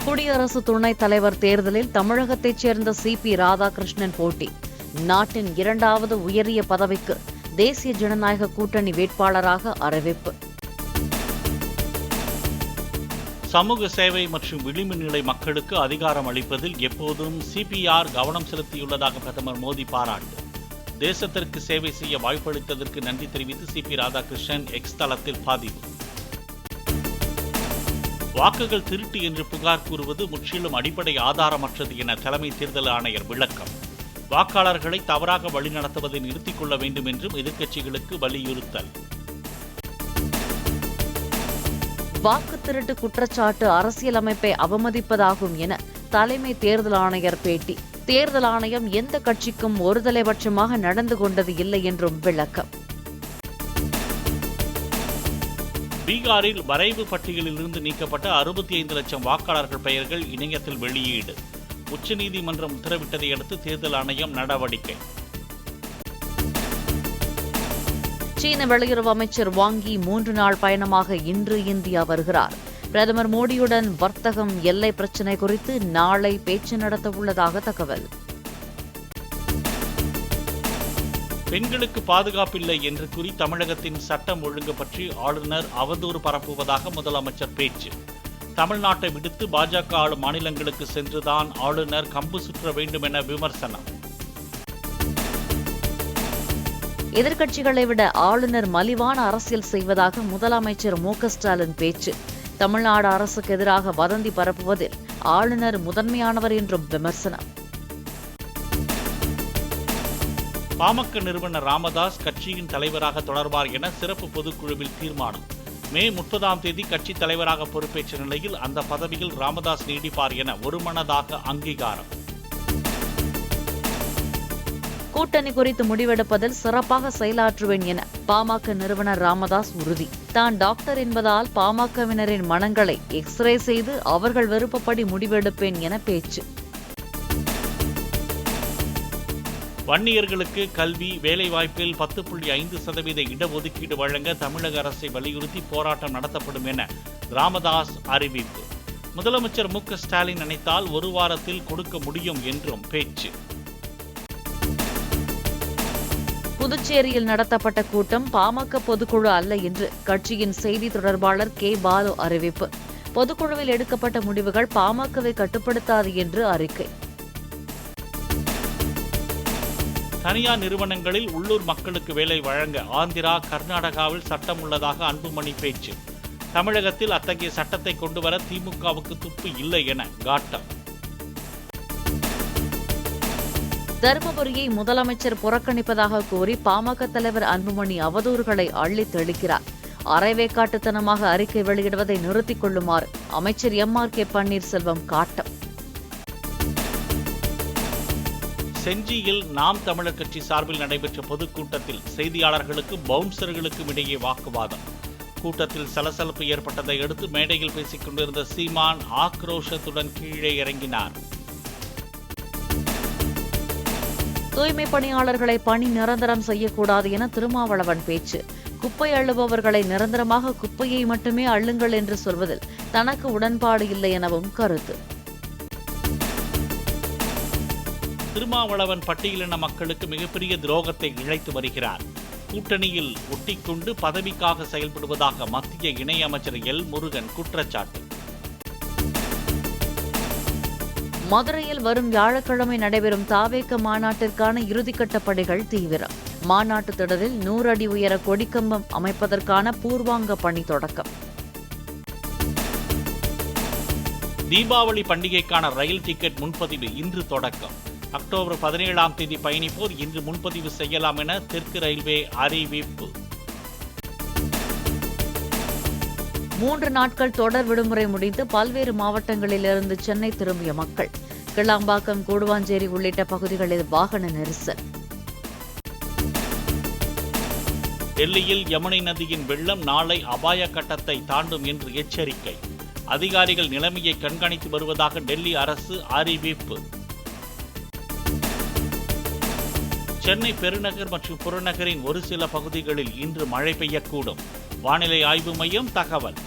குடியரசு துணைத் தலைவர் தேர்தலில் தமிழகத்தைச் சேர்ந்த சி.பி. ராதாகிருஷ்ணன் போட்டி. நாட்டின் 2வது உயரிய பதவிக்கு தேசிய ஜனநாயக கூட்டணி வேட்பாளராக அறிவிப்பு. சமூக சேவை மற்றும் விளிம்பு நிலை மக்களுக்கு அதிகாரம் அளிப்பதில் எப்போதும் சிபிஆர் கவனம் செலுத்தியுள்ளதாக பிரதமர் மோடி பாராட்டு. தேசத்திற்கு சேவை செய்ய வாய்ப்பளித்ததற்கு நன்றி தெரிவித்து சி.பி. ராதாகிருஷ்ணன் எக்ஸ் தளத்தில் பதிவு. வாக்குகள் திருட்டு என்று புகார் கூறுவது முற்றிலும் அடிப்படை ஆதாரமற்றது என தலைமை தேர்தல் ஆணையர் விளக்கம். வாக்காளர்களை தவறாக வழிநடத்துவதை நிறுத்திக் கொள்ள வேண்டும் என்றும் எதிர்க்கட்சிகளுக்கு வலியுறுத்தல். வாக்கு திருட்டு குற்றச்சாட்டு அரசியலமைப்பை அவமதிப்பதாகும் என தலைமை தேர்தல் ஆணையர் பேட்டி. தேர்தல் ஆணையம் எந்த கட்சிக்கும் ஒருதலைபட்சமாக நடந்து கொண்டது இல்லை என்றும் விளக்கம். பீகாரில் வரைவு பட்டியலில் இருந்து நீக்கப்பட்ட 65 லட்சம் வாக்காளர்கள் பெயர்கள் இணையத்தில் வெளியீடு. உச்சநீதிமன்றம் உத்தரவிட்டதை அடுத்து தேர்தல் ஆணையம் நடவடிக்கை. சீன வெளியுறவு அமைச்சர் வாங் யி 3 நாள் பயணமாக இன்று இந்தியா வருகிறார். பிரதமர் மோடியுடன் வர்த்தகம், எல்லை பிரச்சினை குறித்து நாளை பேச்சு நடத்த உள்ளதாக தகவல். பெண்களுக்கு பாதுகாப்பில்லை என்று கூறி தமிழகத்தின் சட்டம் ஒழுங்கு பற்றி ஆளுநர் அவதூறு பரப்புவதாக முதலமைச்சர் பேச்சு. தமிழ்நாட்டை விடுத்து பாஜக ஆளும் மாநிலங்களுக்கு சென்றுதான் ஆளுநர் கம்பு சுற்ற வேண்டும் என விமர்சனம். எதிர்க்கட்சிகளை விட ஆளுநர் மலிவான அரசியல் செய்வதாக முதலமைச்சர் மு.க.ஸ்டாலின் பேச்சு. தமிழ்நாடு அரசுக்கு எதிராக வதந்தி பரப்புவதில் ஆளுநர் முதன்மையானவர் என்றும் விமர்சனம். பாமக நிறுவனர் ராமதாஸ் கட்சியின் தலைவராக தொடர்வார் என சிறப்பு பொதுக்குழுவில் தீர்மானம். மே 30ஆம் தேதி கட்சி தலைவராக பொறுப்பேற்ற நிலையில் அந்த பதவியில் ராமதாஸ் நீடிப்பார் என ஒருமனதாக அங்கீகாரம். கூட்டணி குறித்து முடிவெடுப்பதில் சிறப்பாக செயலாற்றுவேன் என பாமக நிறுவனர் ராமதாஸ் உறுதி. தான் டாக்டர் என்பதால் பாமகவினரின் மனங்களை எக்ஸ்ரே செய்து அவர்கள் விருப்பப்படி முடிவெடுப்பேன் என பேச்சு. வன்னியர்களுக்கு கல்வி, வேலைவாய்ப்பில் 10.5% இடஒதுக்கீடு வழங்க தமிழக அரசை வலியுறுத்தி போராட்டம் நடத்தப்படும் என ராமதாஸ் அறிவிப்பு. முதலமைச்சர் மு.க.ஸ்டாலின் நினைத்தால் 1 வாரத்தில் கொடுக்க முடியும் என்றும் பேச்சு. புதுச்சேரியில் நடத்தப்பட்ட கூட்டம் பாமக பொதுக்குழு அல்ல என்று கட்சியின் செய்தி தொடர்பாளர் கே. பாலு அறிவிப்பு. பொதுக்குழுவில் எடுக்கப்பட்ட முடிவுகள் பாமகவை கட்டுப்படுத்தாது என்று அறிக்கை. தனியார் நிறுவனங்களில் உள்ளூர் மக்களுக்கு வேலை வழங்க ஆந்திரா, கர்நாடகாவில் சட்டம் உள்ளதாக அன்புமணி பேச்சு. தமிழகத்தில் அத்தகைய சட்டத்தை கொண்டுவர திமுகவுக்கு துப்பு இல்லை என காட்டம். தருமபுரியை முதலமைச்சர் புறக்கணிப்பதாக கூறி பாமக தலைவர் அன்புமணி அவதூறுகளை அள்ளித் தெளிக்கிறார். அரைவேக்காட்டுத்தனமாக அறிக்கை வெளியிடுவதை நிறுத்திக் கொள்ளுமாறு அமைச்சர் எம்.ஆர்.கே. பன்னீர்செல்வம் காட்டம். செஞ்சியில் நாம் தமிழர் கட்சி சார்பில் நடைபெற்ற பொதுக்கூட்டத்தில் செய்தியாளர்களுக்கும் பவுன்சர்களுக்கும் இடையே வாக்குவாதம். கூட்டத்தில் சலசலப்பு ஏற்பட்டதை அடுத்து மேடையில் பேசிக் கொண்டிருந்த சீமான் ஆக்ரோஷத்துடன் கீழே இறங்கினார். தூய்மை பணியாளர்களை பணி நிரந்தரம் செய்யக்கூடாது என திருமாவளவன் பேச்சு. குப்பை அள்ளுபவர்களை நிரந்தரமாக குப்பையை மட்டுமே அள்ளுங்கள் என்று சொல்வதில் தனக்கு உடன்பாடு இல்லை எனவும் கருத்து. திருமாவளவன் பட்டியலின மக்களுக்கு மிகப்பெரிய துரோகத்தை இழைத்து வருகிறார். கூட்டணியில் ஒட்டிக்கொண்டு பதவிக்காக செயல்படுவதாக மத்திய இணையமைச்சர் எல். முருகன் குற்றச்சாட்டு. மதுரையில் வரும் வியாழக்கிழமை நடைபெறும் தாவேக மாநாட்டிற்கான இறுதிக்கட்ட பணிகள் தீவிரம். மாநாட்டு திடலில் 100 அடி உயர கொடிக்கம்பம் அமைப்பதற்கான பூர்வாங்க பணி தொடக்கம். தீபாவளி பண்டிகைக்கான ரயில் டிக்கெட் முன்பதிவு இன்று தொடக்கம். அக்டோபர் 17ஆம் தேதி பயணிப்போர் இன்று முன்பதிவு செய்யலாம் என தெற்கு ரயில்வே அறிவிப்பு. 3 நாட்கள் தொடர் விடுமுறை முடிந்து பல்வேறு மாவட்டங்களிலிருந்து சென்னை திரும்பிய மக்கள். கிளாம்பாக்கம், கூடுவாஞ்சேரி உள்ளிட்ட பகுதிகளில் வாகன நெரிசல். டெல்லியில் யமுனை நதியின் வெள்ளம் நாளை அபாய கட்டத்தை தாண்டும் என்று எச்சரிக்கை. அதிகாரிகள் நிலைமையை கண்காணித்து வருவதாக டெல்லி அரசு அறிவிப்பு. சென்னை பெருநகர் மற்றும் புறநகரின் ஒரு சில பகுதிகளில் இன்று மழை பெய்யக்கூடும். வானிலை ஆய்வு மையம் தகவல்.